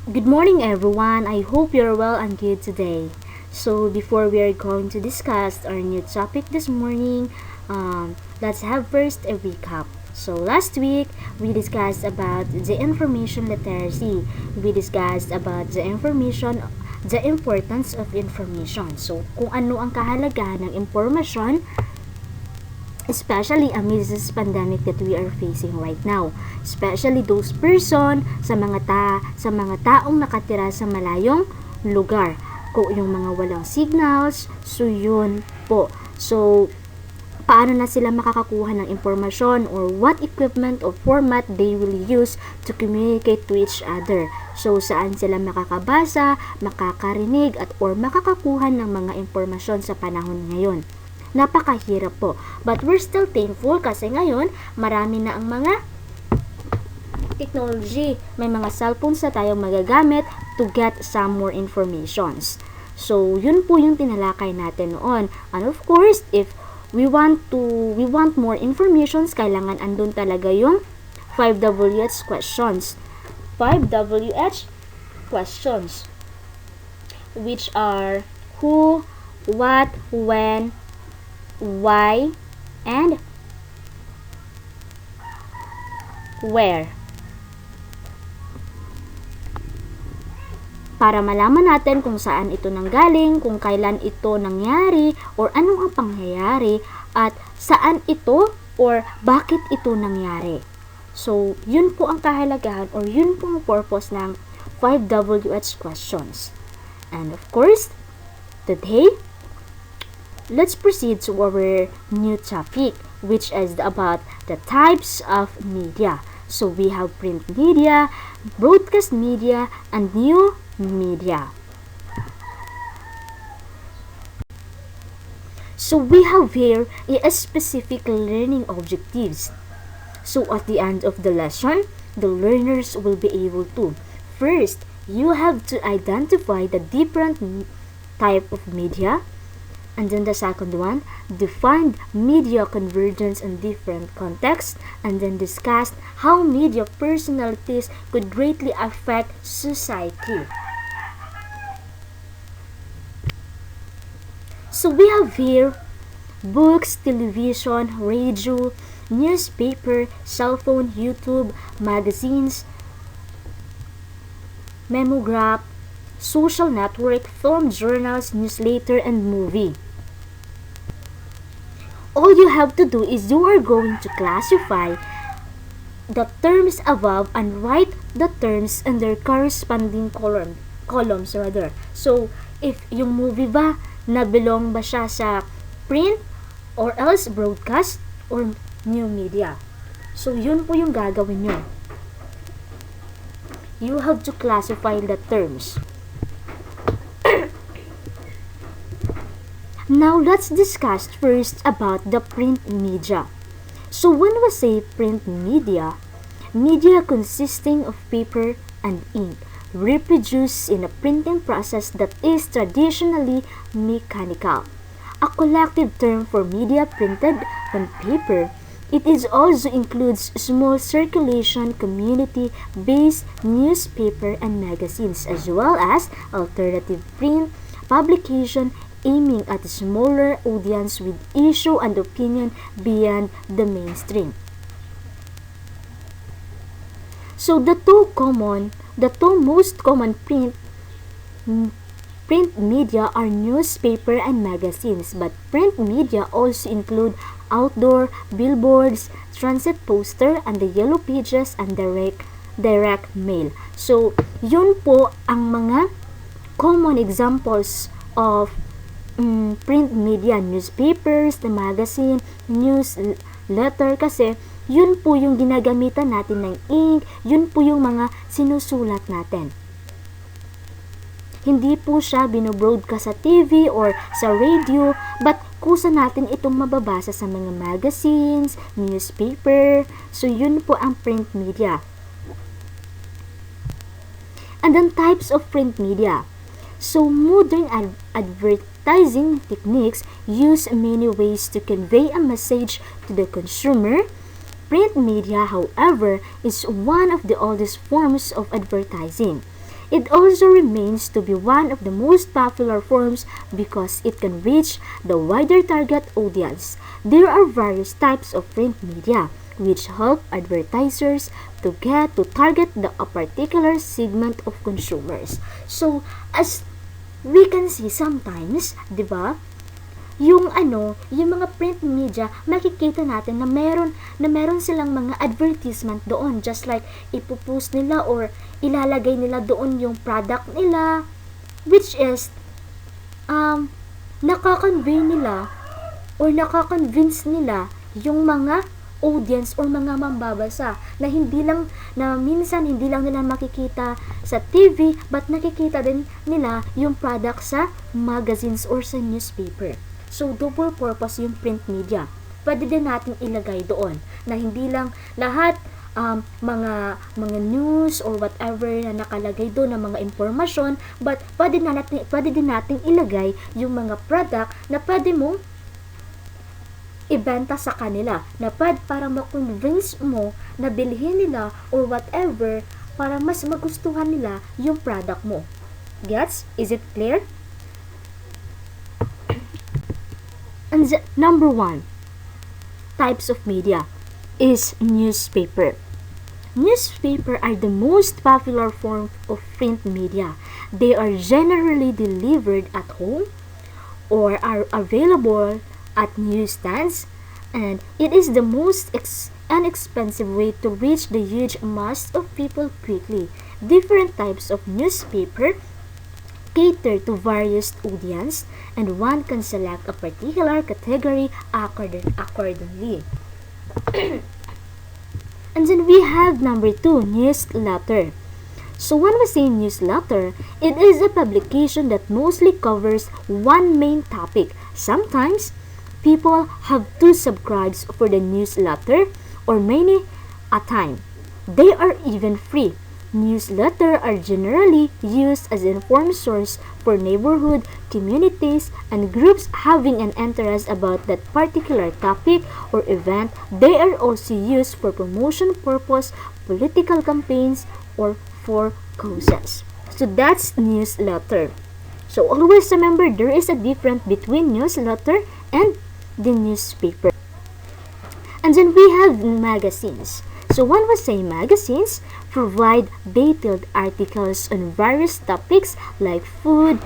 Good morning, everyone. I hope you're well and good today. So, before we are going to discuss our new topic this morning, let's have first a recap. So, last week, we discussed about the information literacy. We discussed about the importance of information. So, kung ano ang kahalagahan ng impormasyon, especially amidst this pandemic that we are facing right now, especially those person sa mga taong nakatira sa malayong lugar, kung yung mga walang signals, so yun po. So paano na sila makakakuha ng impormasyon, or what equipment or format they will use to communicate to each other. So saan sila makakabasa, makakarinig at or makakakuha ng mga impormasyon sa panahon ngayon. Napakahirap po. But we're still thankful kasi ngayon, marami na ang mga technology. May mga cellphones na tayong magagamit to get some more informations. So, yun po yung tinalakay natin noon. And of course, if we want more informations, kailangan andun talaga yung 5WH questions. 5WH questions, which are who, what, when, why, and where. Para malaman natin kung saan ito nanggaling, kung kailan ito nangyari, or anong ang pangyayari, at saan ito or bakit ito nangyari. So, yun po ang kahalagahan or yun po ang purpose ng 5WH questions. And of course, today, let's proceed to our new topic, which is about the types of media. So we have print media, broadcast media, and new media. So we have here a specific learning objectives. So at the end of the lesson, the learners will be able to, first, you have to identify the different type of media. And then the second one, define media convergence in different contexts, and then discuss how media personalities could greatly affect society. So we have here books, television, radio, newspaper, cell phone, YouTube, magazines, memograph, social network, film, journals, newsletter, and movie. All you have to do is you are going to classify the terms above and write the terms in their corresponding columns rather. So, if yung movie ba, na-belong ba siya sa print or else broadcast or new media. So, yun po yung gagawin nyo. You have to classify the terms. Now, let's discuss first about the print media. So, when we say print media, media consisting of paper and ink, reproduced in a printing process that is traditionally mechanical. A collective term for media printed on paper, it is also includes small circulation, community-based newspaper and magazines, as well as alternative print publication aiming at a smaller audience with issue and opinion beyond the mainstream. So the two most common print media are newspaper and magazines, but print media also include outdoor, billboards, transit poster, and the yellow pages and direct mail. So yun po ang mga common examples of print media, newspapers, the magazine, newsletter, kasi yun po yung ginagamitan natin ng ink, yun po yung mga sinusulat natin. Hindi po siya binobroadcast sa TV or sa radio, but kusa natin itong mababasa sa mga magazines, newspaper, so yun po ang print media. And then types of print media. So modern advertising techniques use many ways to convey a message to the consumer. Print media, however, is one of the oldest forms of advertising. it also remains to be one of the most popular forms because it can reach the wider target audience. There are various types of print media which help advertisers to get to target a particular segment of consumers. So, as we can see sometimes, 'di ba? Yung mga print media, makikita natin na meron silang mga advertisement doon, just like ipopost nila or ilalagay nila doon yung product nila, which is nakaka-convey nila or nakaka-convince nila yung mga audience or mga mambabasa na minsan hindi lang nila makikita sa TV but nakikita din nila yung product sa magazines or sa newspaper. So, double purpose yung print media. Pwede din natin ilagay doon na hindi lang lahat mga news or whatever na nakalagay doon ng mga impormasyon, but pwede din natin ilagay yung mga product na pwede mong ibenta sa kanila, na para ma-convince mo na bilhin nila or whatever para mas magustuhan nila yung product mo. Gets? Is it clear? And number 1 types of media is newspaper. Newspaper are the most popular form of print media. They are generally delivered at home or are available at newsstands, and it is the most inexpensive way to reach the huge mass of people quickly. Different types of newspaper cater to various audience, and one can select a particular category accordingly. And then we have number 2, newsletter. So when we say newsletter, it is a publication that mostly covers one main topic. Sometimes, people have 2 subscribes for the newsletter or many a time. They are even free. Newsletters are generally used as an informed source for neighborhood, communities, and groups having an interest about that particular topic or event. They are also used for promotion purpose, political campaigns, or for causes. So that's newsletter. So always remember there is a difference between newsletter and the newspaper. And then we have magazines. So when we say magazines, provide detailed articles on various topics like food,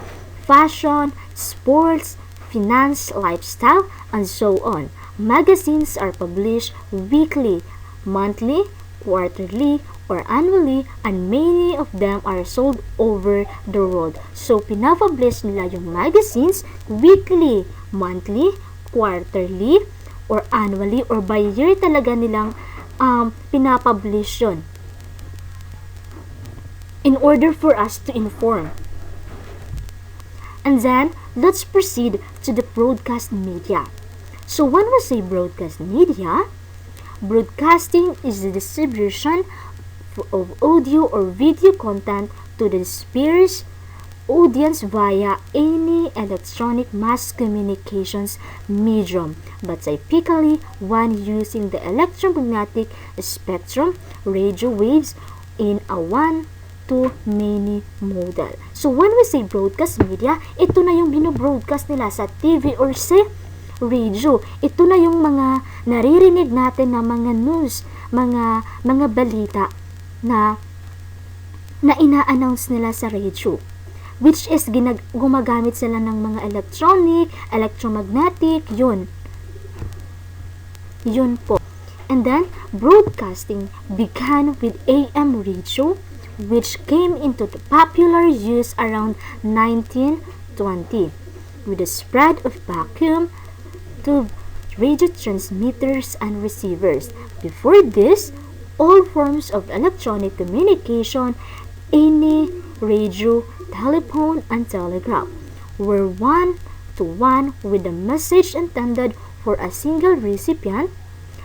fashion, sports, finance, lifestyle, and so on. Magazines are published weekly, monthly, quarterly, or annually, and many of them are sold over the world. So pinapublish nila yung magazines weekly, monthly, quarterly, or annually, or by year talaga nilang pinapublish yun in order for us to inform. And then, let's proceed to the broadcast media. So when we say broadcast media, broadcasting is the distribution of audio or video content to the dispersed audience via any electronic mass communications medium, but typically one using the electromagnetic spectrum, radio waves, in a one-to-many model. So when we say broadcast media, ito na yung binobroadcast nila sa TV or sa radio. Ito na yung mga naririnig natin na mga news, mga balita na ina-announce nila sa radio, which is gumagamit sila ng mga electromagnetic, yun po. And then, broadcasting began with AM radio, which came into the popular use around 1920, with the spread of vacuum to radio transmitters and receivers. Before this, all forms of electronic communication, any radio, telephone, and telegraph, were one-to-one with a message intended for a single recipient.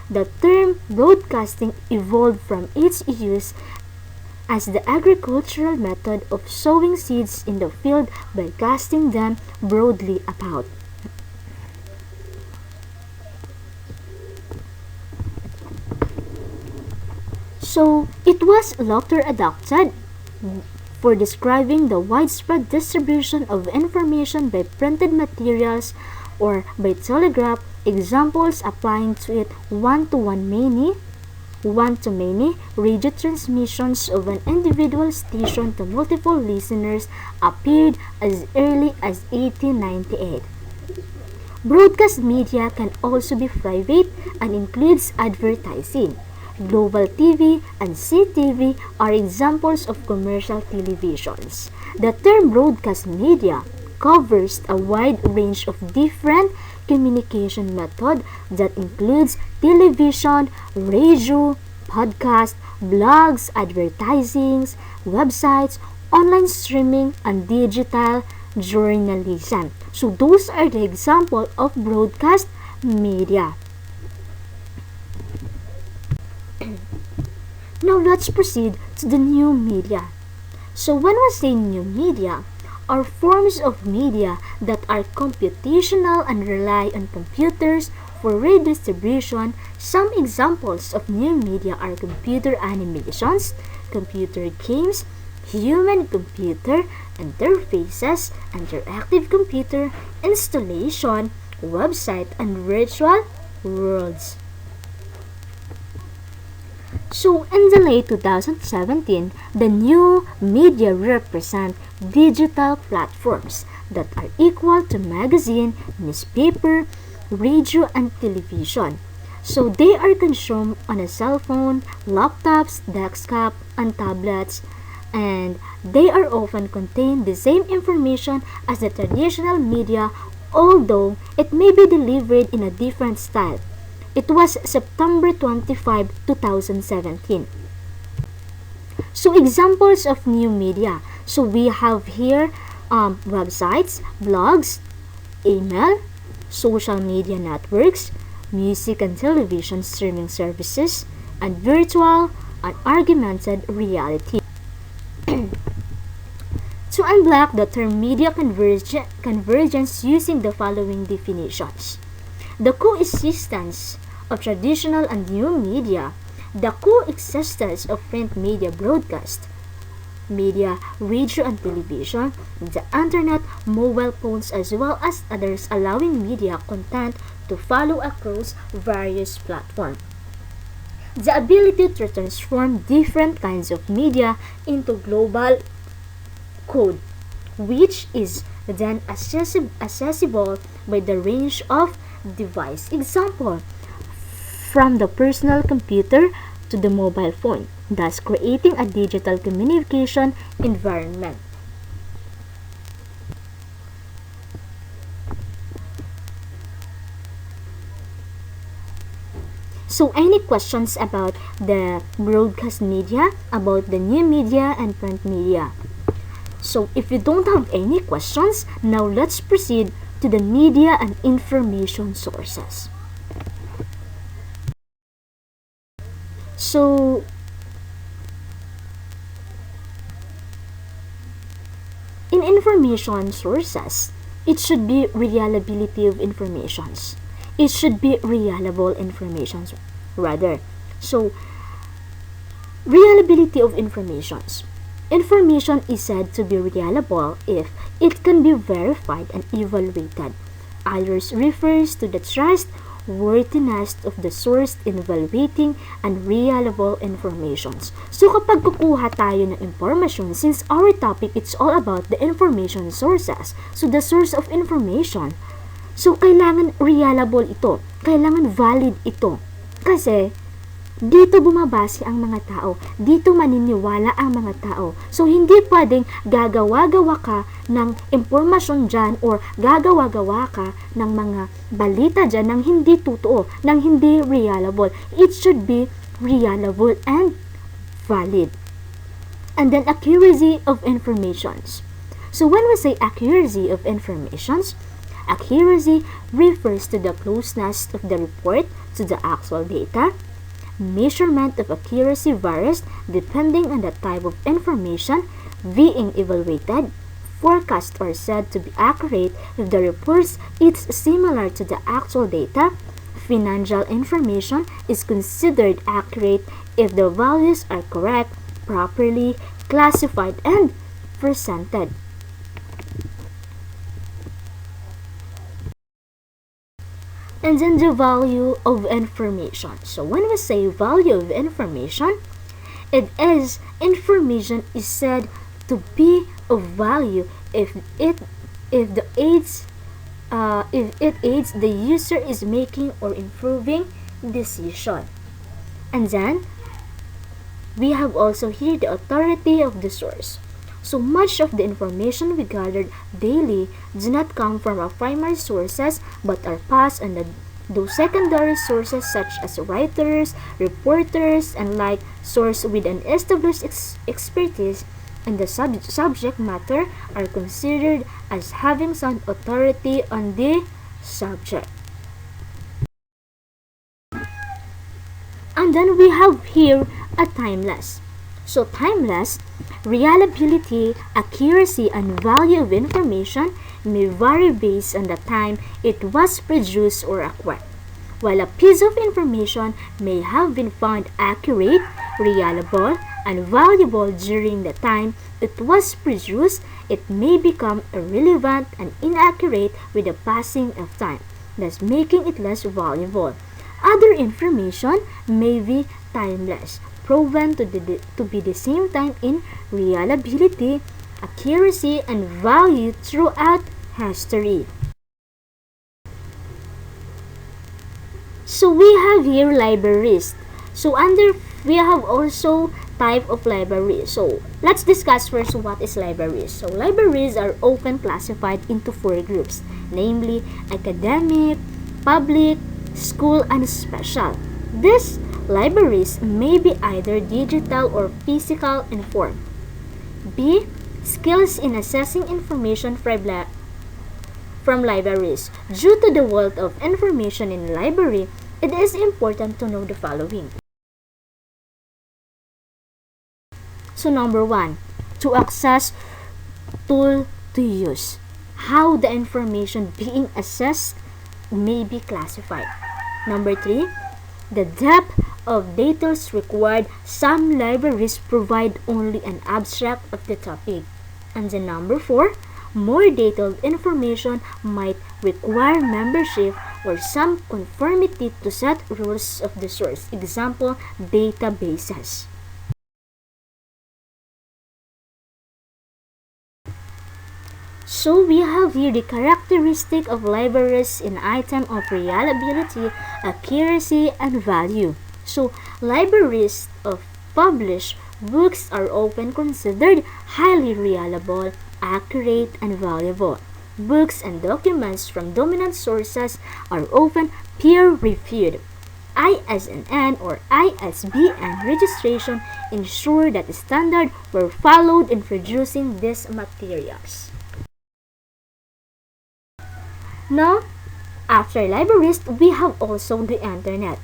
The term broadcasting evolved from its use as the agricultural method of sowing seeds in the field by casting them broadly about. So, it was later adopted for describing the widespread distribution of information by printed materials or by telegraph, examples applying to it one-to-many radio transmissions of an individual station to multiple listeners appeared as early as 1898. Broadcast media can also be private and includes advertising. Global TV and CTV are examples of commercial televisions. The term broadcast media covers a wide range of different communication methods that includes television, radio, podcast, blogs, advertising, websites, online streaming, and digital journalism. So those are the example of broadcast media. Now let's proceed to the new media. So when we say new media, are forms of media that are computational and rely on computers for redistribution. Some examples of new media are computer animations, computer games, human-computer interfaces, interactive computer installation, website, and virtual worlds. So in the late 2017, the new media represent digital platforms that are equal to magazine, newspaper, radio, and television. So they are consumed on a cell phone, laptops, desktop, and tablets, and they are often contain the same information as the traditional media, although it may be delivered in a different style. It was September 25, 2017. So examples of new media. So we have here websites, blogs, email, social media networks, music and television streaming services, and virtual and augmented reality. To unblock the term media convergence using the following definitions. The coexistence of traditional and new media, the coexistence of print media broadcast, media, radio and television, the internet, mobile phones as well as others allowing media content to follow across various platforms. The ability to transform different kinds of media into global code, which is then accessible by the range of device. Example, from the personal computer to the mobile phone, thus creating a digital communication environment. So any questions about the broadcast media, about the new media and print media? So if you don't have any questions, now let's proceed to the media and information sources. So in information sources, it should be reliability of informations. It should be reliable information rather. So reliability of informations. Information is said to be reliable if it can be verified and evaluated. Others refers to the trustworthiness of the source in evaluating and reliable informations. So kapag kukuha tayo ng information, since our topic it's all about the information sources, so the source of information, so kailangan reliable ito, kailangan valid ito. Kasi dito bumabase ang mga tao. Dito maniniwala ang mga tao. So, hindi pwedeng gagawa-gawa ka ng impormasyon dyan or gagawa-gawa ka ng mga balita dyan ng hindi totoo, ng hindi reliable. It should be reliable and valid. And then, accuracy of informations. So, when we say accuracy of informations, accuracy refers to the closeness of the report to the actual data. Measurement of accuracy varies depending on the type of information being evaluated. Forecasts are said to be accurate if the report is similar to the actual data. Financial information is considered accurate if the values are correct, properly classified, and presented. And then the value of information. So when we say value of information, it is information is said to be of value if the aids if it aids the user is making or improving decision. And then we have also here the authority of the source. So much of the information we gathered daily do not come from our primary sources but are passed on those secondary sources such as writers, reporters, and like source with an established expertise in the subject matter are considered as having some authority on the subject. And then we have here a timeless. So timeless, reliability, accuracy, and value of information may vary based on the time it was produced or acquired. While a piece of information may have been found accurate, reliable, and valuable during the time it was produced, it may become irrelevant and inaccurate with the passing of time, thus making it less valuable. Other information may be timeless, proven to be the same time in reliability, accuracy, and value throughout history. So we have here libraries. So we have also type of library. So let's discuss first what is libraries. So libraries are often classified into four groups, namely academic, public, school, and special. These libraries may be either digital or physical in form. B. Skills in assessing information from libraries. Due to the wealth of information in a library, it is important to know the following. So number 1, to access, tool to use. How the information being assessed may be classified. Number 3, the depth of data required. Some libraries provide only an abstract of the topic. And then number 4, more detailed information might require membership or some conformity to set rules of the source. Example, databases. So we have here the characteristic of libraries in item of reliability, accuracy, and value. So libraries of published books are often considered highly reliable, accurate, and valuable. Books and documents from dominant sources are often peer-reviewed. ISNN or ISBN registration ensure that standards were followed in producing these materials. Now, after libraries, we have also the internet.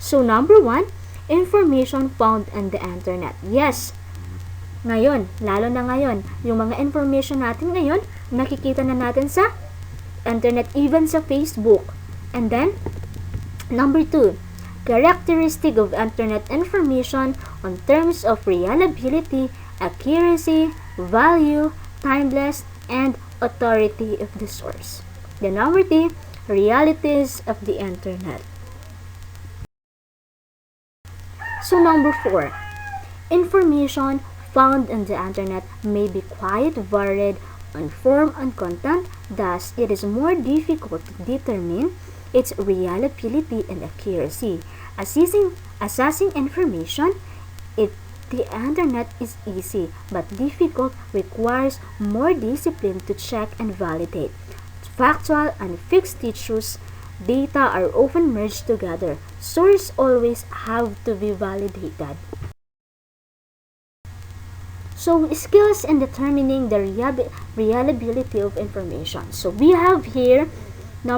So number 1, information found on the internet. Yes, ngayon, lalo na ngayon, yung mga information natin ngayon, nakikita na natin sa internet, even sa Facebook. And then, number 2, characteristic of internet information on terms of reliability, accuracy, value, timeless, and authority of the source. The number 3, realities of the internet. So number 4, information found on the internet may be quite varied on form and content, thus it is more difficult to determine its reliability and accuracy. Assessing information the internet is easy but difficult, requires more discipline to check and validate. Factual and fixed issues data are often merged together. Sources always have to be validated. So, skills in determining the reliability of information. So, we have here 3.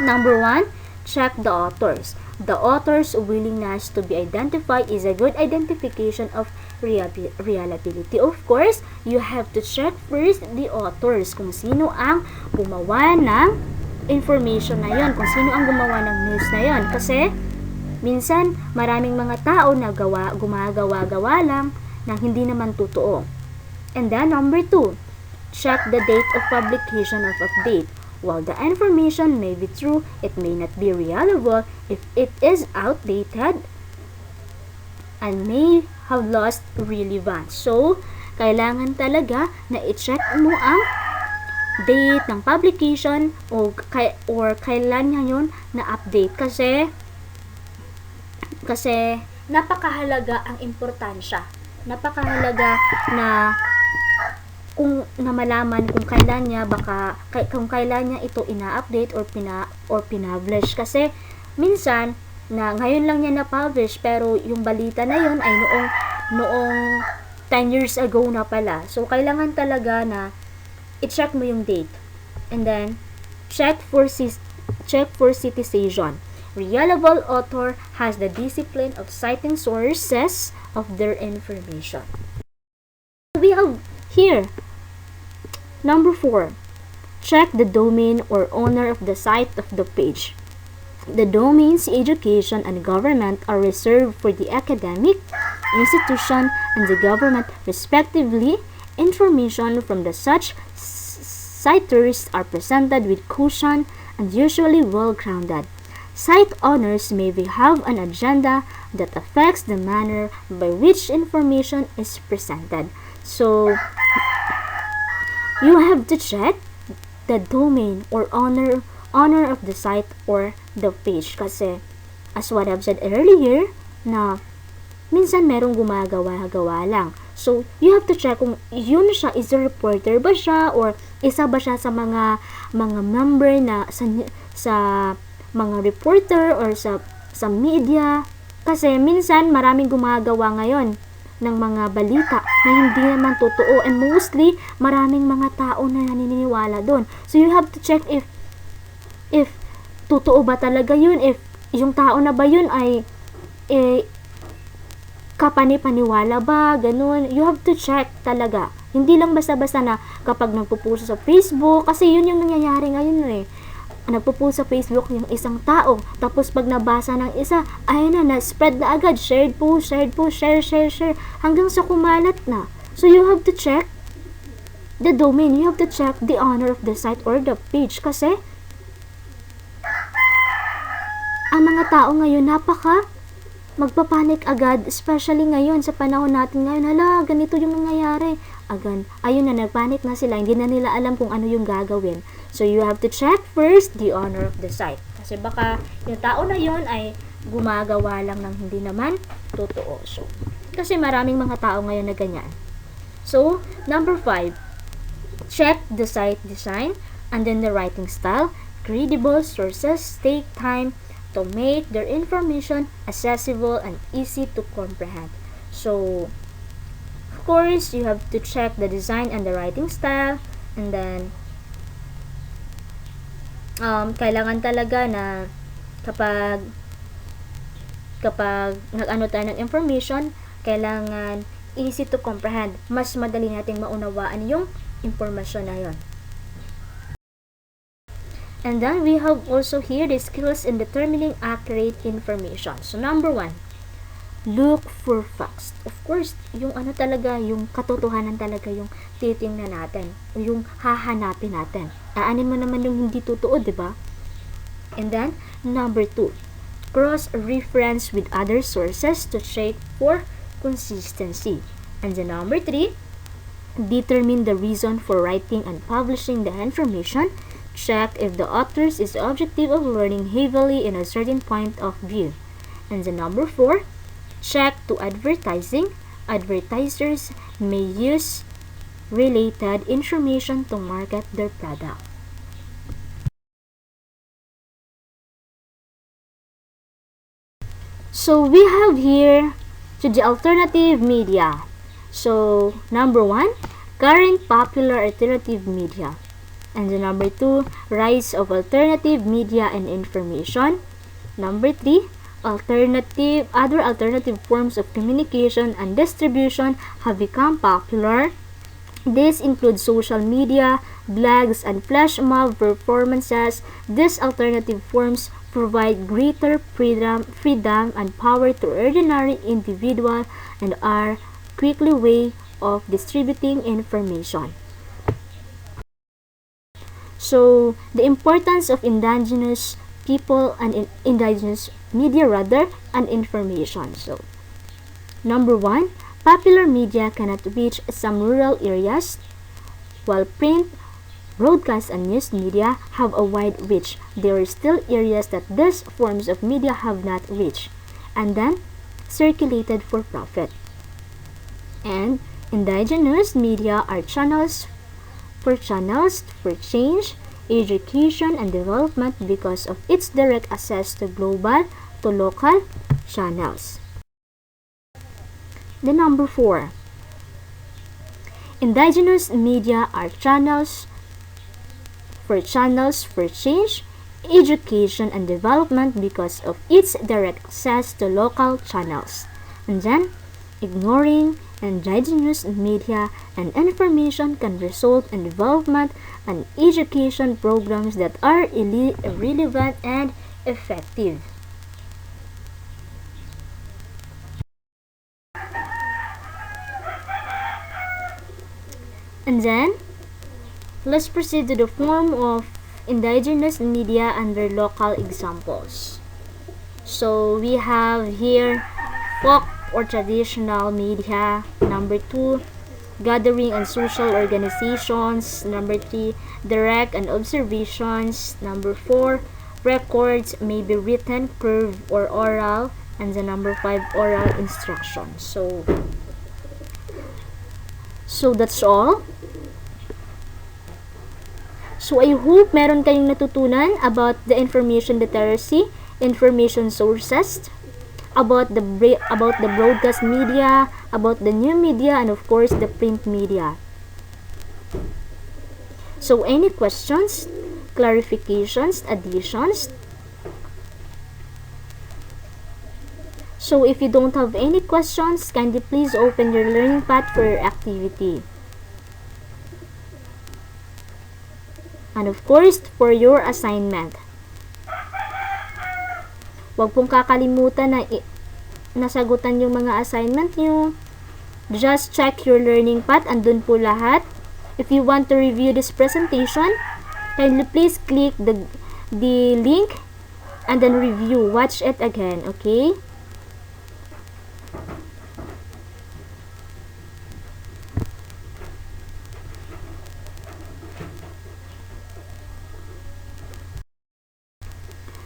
Number 1, check the authors. The author's willingness to be identified is a good identification of reliability. Of course, you have to check first the authors, kung sino ang gumawa ng information na yon, kung sino ang gumawa ng news na yon. Kasi minsan maraming mga tao na gumagawa lang na hindi naman totoo. And then number 2, check the date of publication of update. While the information may be true, it may not be reliable if it is outdated and may have lost relevance. So, kailangan talaga na i-check mo ang date ng publication or kailan niya yun na update kasi napakahalaga ang importansya. Napakahalaga na kung malaman kung kailan niya ito ina-update or pina-publish kasi minsan na ngayon lang niya na-publish pero yung balita na yun ay noong 10 years ago na pala. So kailangan talaga na i-check mo yung date. And then check for citation. Reliable author has the discipline of citing sources of their information. We have here number 4. Check the domain or owner of the site of the page. The domains education and government are reserved for the academic institution and the government respectively. Information from the such citers are presented with caution and usually well-grounded. Site owners may have an agenda that affects the manner by which information is presented. So, you have to check the domain or owner of the site or the page kasi as what I've said earlier na minsan merong gumagawa lang. So, you have to check kung yun siya, is a reporter ba siya or isa ba siya sa mga member na sa mga reporter or sa media kasi minsan maraming gumagawa ngayon ng mga balita na hindi naman totoo and mostly maraming mga tao na naniniwala doon. So you have to check if totoo ba talaga yun, if yung tao na ba yun ay kapani-paniwala ba, ganun. You have to check talaga. Hindi lang basta-basta na kapag nagpo-post sa Facebook, kasi yun yung nangyayari ngayon eh. Nagpo-post sa Facebook yung isang tao, tapos pag nabasa ng isa, ayun na, spread na agad, share, share, hanggang sa kumalat na. So you have to check the domain, you have to check the owner of the site or the page, kasi ang mga tao ngayon magpapanik agad, especially ngayon sa panahon natin ngayon. Hala, ganito yung nangyayari. Ayun na, nagpanik na sila, hindi na nila alam kung ano yung gagawin. So you have to check first the owner of the site. Kasi baka yung tao na yun ay gumagawa lang ng hindi naman totoo. So, kasi maraming mga tao ngayon na ganyan. So, number 5, check the site design and then the writing style. Credible sources take time to make their information accessible and easy to comprehend. So, of course, you have to check the design and the writing style, and then kailangan talaga na kapag nag-ano tayo ng information, kailangan easy to comprehend. Mas madali nating maunawaan yung information na yon. And then we have also here the skills in determining accurate information. So number 1, look for facts. Of course, yung yung katotohanan talaga yung titingnan natin, yung hahanapin natin. Aanin mo naman yung hindi totoo, di ba? And then number 2, cross-reference with other sources to check for consistency. And then number 3, determine the reason for writing and publishing the information. Check if the author's is the objective of learning heavily in a certain point of view. And the number 4, check to advertising. Advertisers may use related information to market their product. So we have here to the alternative media. So number 1, current popular alternative media. And the number 2, rise of alternative media and information. Number 3, other alternative forms of communication and distribution have become popular. This includes social media, blogs, and flash mob performances. These alternative forms provide greater freedom and power to ordinary individuals and are quickly way of distributing information. So, the importance of indigenous people and indigenous media rather and information. So, number one, popular media cannot reach some rural areas, while print, broadcast, and news media have a wide reach. There are still areas that these forms of media have not reached, and then circulated for profit. And indigenous media are channels for change, education, and development because of its direct access to local channels. The number 4. Indigenous media are channels for change, education, and development because of its direct access to local channels. And then, ignoring indigenous media and information can result in development and education programs that are irrelevant and effective. And then, let's proceed to the form of indigenous media under local examples. So, we have here folk or traditional media. Number 2, gathering and social organizations. Number 3, direct and observations. Number 4, records may be written, curved, or oral. And the number 5, oral instruction. So that's all. So I hope meron kayong natutunan about the information literacy, information sources, about the broadcast media, about the new media, and of course the print media. So any questions, clarifications, additions? So if you don't have any questions, kindly please open your learning pad for your activity. And of course, for your assignment. Huwag pong kakalimutan na nasagutan yung mga assignment nyo. Just check your learning path. Andun po lahat. If you want to review this presentation, kindly please click the link and then review. Watch it again, okay?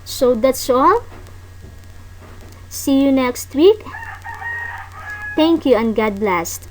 So that's all. See you next week. Thank you and God bless.